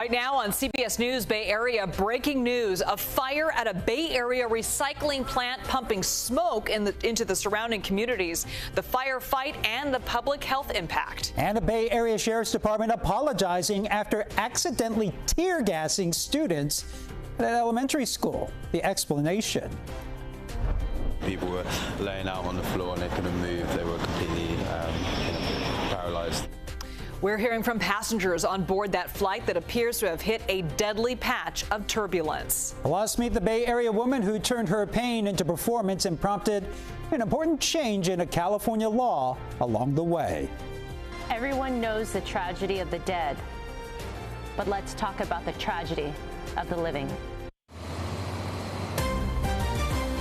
Right now on CBS News Bay Area, breaking news: a fire at a Bay Area recycling plant pumping smoke into the surrounding communities, the firefight and the public health impact. And the Bay Area Sheriff's Department apologizing after accidentally tear gassing students at an elementary school. The explanation. People were laying out on the floor and they couldn't move. They were completely paralyzed. We're hearing from passengers on board that flight that appears to have hit a deadly patch of turbulence. Let's meet the Bay Area woman who turned her pain into performance and prompted an important change in a California law along the way. Everyone knows the tragedy of the dead, but let's talk about the tragedy of the living.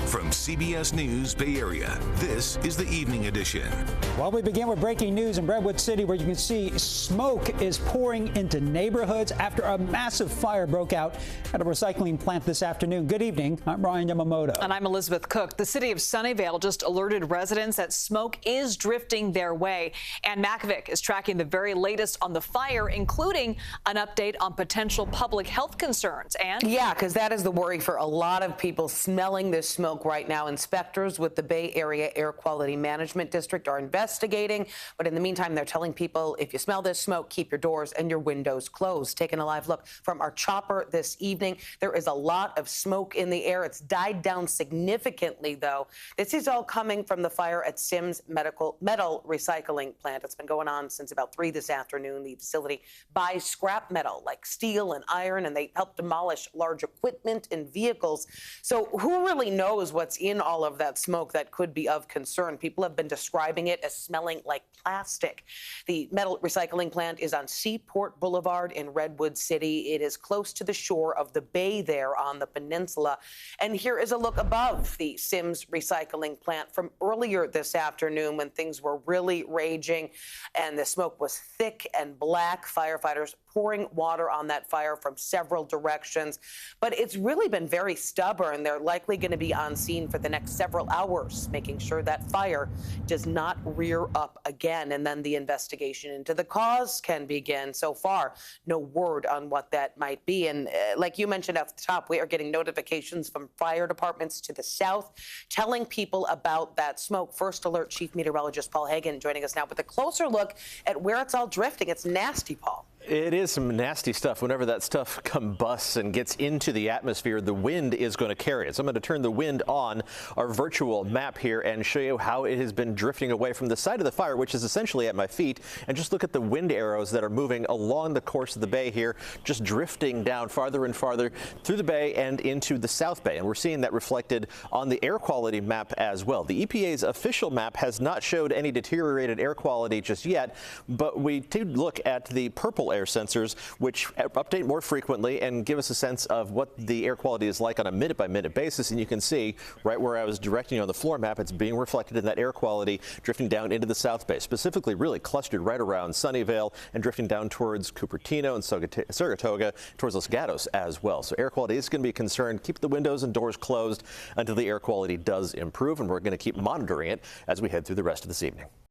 From CBS News Bay Area, this is the Evening Edition. Well, we begin with breaking news in Redwood City, where you can see smoke is pouring into neighborhoods after a massive fire broke out at a recycling plant this afternoon. Good evening. I'm Ryan Yamamoto. And I'm Elizabeth Cook. The city of Sunnyvale just alerted residents that smoke is drifting their way. And Makovic is tracking the very latest on the fire, including an update on potential public health concerns. And yeah, because that is the worry for a lot of people smelling this smoke right now. Inspectors with the Bay Area Air Quality Management District are investigating, but in the meantime, they're telling people, if you smell this smoke, keep your doors and your windows closed. Taking a live look from our chopper this evening, there is a lot of smoke in the air. It's died down significantly, though. This is all coming from the fire at Sims Metal Recycling Plant. It's been going on since about 3 this afternoon. The facility buys scrap metal like steel and iron, and they help demolish large equipment and vehicles. So who really knows what's in all of that smoke that could be of concern? People have been describing it as smelling like plastic. The metal recycling plant is on Seaport Boulevard in Redwood City. It is close to the shore of the bay there on the peninsula. And here is a look above the Sims recycling plant from earlier this afternoon when things were really raging and the smoke was thick and black. Firefighters pouring water on that fire from several directions. But it's really been very stubborn. They're likely going to be on scene for the next several hours, making sure that fire does not rear up again. And then the investigation into the cause can begin. So far, no word on what that might be. And like you mentioned at the top, we are getting notifications from fire departments to the south telling people about that smoke. First Alert Chief Meteorologist Paul Hagan joining us now with a closer look at where it's all drifting. It's nasty, Paul. It is some nasty stuff. Whenever that stuff combusts and gets into the atmosphere, the wind is going to carry it. So I'm going to turn the wind on our virtual map here and show you how it has been drifting away from the site of the fire, which is essentially at my feet. And just look at the wind arrows that are moving along the course of the bay here, just drifting down farther and farther through the bay and into the South Bay. And we're seeing that reflected on the air quality map as well. The EPA's official map has not showed any deteriorated air quality just yet, but we did look at the purple air sensors, which update more frequently and give us a sense of what the air quality is like on a minute-by-minute basis. And you can see right where I was directing you on the floor map, it's being reflected in that air quality drifting down into the South Bay, specifically really clustered right around Sunnyvale and drifting down towards Cupertino and Saratoga, towards Los Gatos as well. So air quality is going to be a concern. Keep the windows and doors closed until the air quality does improve, and we're going to keep monitoring it as we head through the rest of this evening.